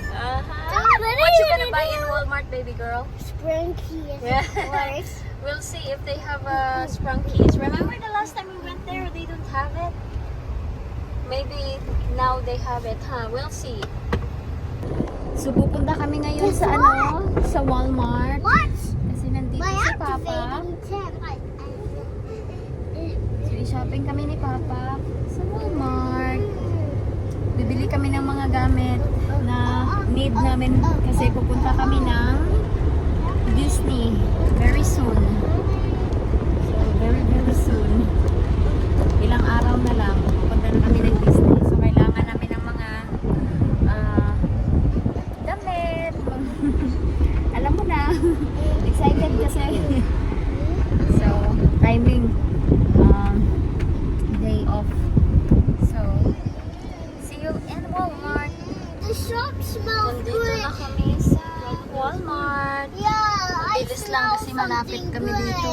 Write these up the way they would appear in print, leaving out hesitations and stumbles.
What you gonna buy in Walmart, baby girl? Sprunkies, Yeah. of course. We'll see if they have Sprunkies. Remember the last time we went there, they don't have it? Maybe now they have it, huh? We'll see. So pupunta kami ngayon Guess sa what? sa Walmart. What? Kasi nandito My si Papa. activating tip. So i-shopping kami ni Papa sa Walmart. Bibili kami ng mga gamit na need namin kasi pupunta kami ng Disney very soon. So very soon. Ilang araw na lang pupunta na kami ng Disney. So kailangan namin ng mga damit. Alam mo na. Excited kasi. So timing day off. So see you in Walmart. The shop smells Nandito good. na kami sa Walmart. Yeah, I Mabilis lang smell kasi malapit something kami good. dito.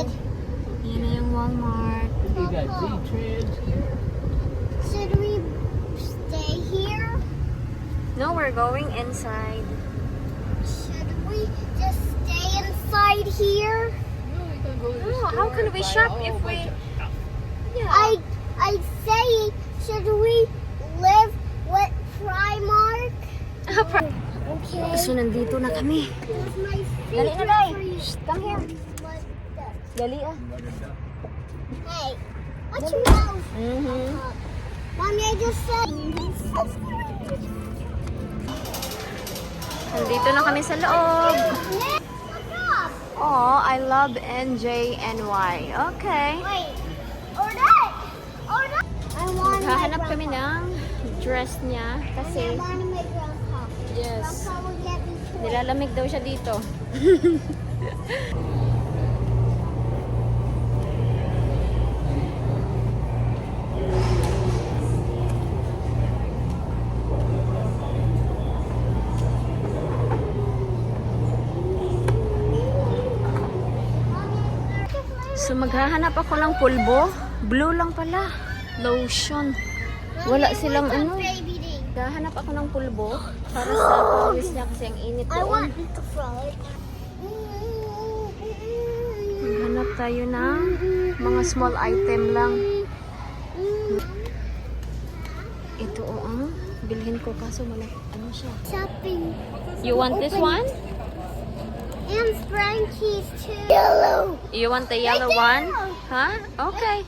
Yun na yung Walmart. You got Z-Trans here. Should we stay here? No, we're going inside. Should we just stay inside here? No, you can go to the Oh, store how can and we buy a shop whole if we... bunch of- Yeah. I say, should we live with Primark? Okay. So, nandito na kami. Here's my Dali na, favorite Day. tree. Shh, come here. What the- Dali ah. Hey, what's your mouth? Mm-hmm. Mommy, I just said. Nandito na kami sa loob. Nick, what's up? Oh, I love NJNY. Okay. Wait, or that? I want my Hahanap kami grandpa. ng dress niya I kasi want my grandpa. yes, Grandpa will get me toys. nilalamig daw siya dito. So maghahanap ako ng pulbo. Blue lang pala. Lotion. Wala silang ano. Baby thing. Maghahanap ako ng pulbo para sa pawis niya kasi ang init I doon. want the frog. Maghanap tayo ng mga small item lang. Ito ang bilhin ko kaso wala ano siya. Shopping. You want this one? And Frankie's too. Yellow. You want the yellow Right one? there. Huh? Okay.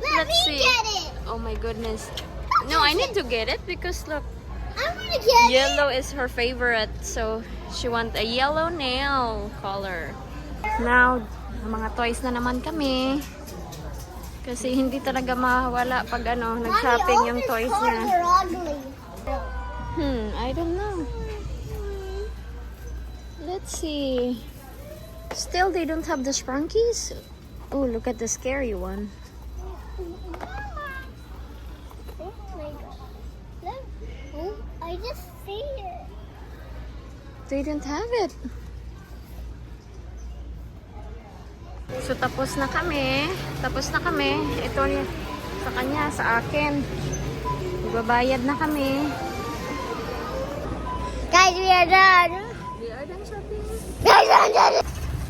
Let Let's me see. get it. Oh my goodness. No, I need to get it because look, I want to get yellow is her favorite. So she want a yellow nail color. Now, mga toys na naman kami. Kasi hindi talaga mawala pag ano, it. nag-shopping Mommy, yung all toys these cars niya. are ugly. I don't know. Let's see. Still, they don't have the Sprunkies? Oh, look at the scary one. Oh my god. Look. Oh, I just see it. They don't have it. So, tapos na kami. Tapos na kami. Ito sa kanya, sa akin. Magbabayad na kami. Guys, we are done. We are done shopping. Guys, I'm done.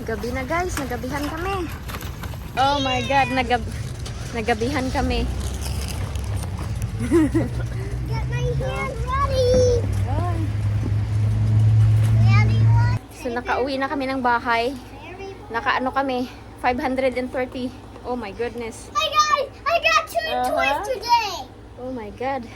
Gabi na guys, nagabihan kami. Oh my God, nagabihan kami. Get my hands ready. Ay. Ready, one. So, nakauwi na kami ng bahay. Very Nakaano kami, 530. Oh my goodness. Hi guys, I got two toys today. Oh my God.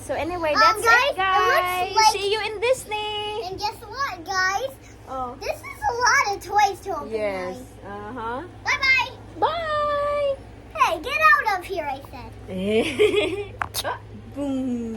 So anyway, Um, that's guys, it guys. it looks like- See you in Disney. And guess what, guys? Oh. This is a lot of toys to open. Yes. Guys. Bye bye. Bye. Hey, get out of here! I said. Boom.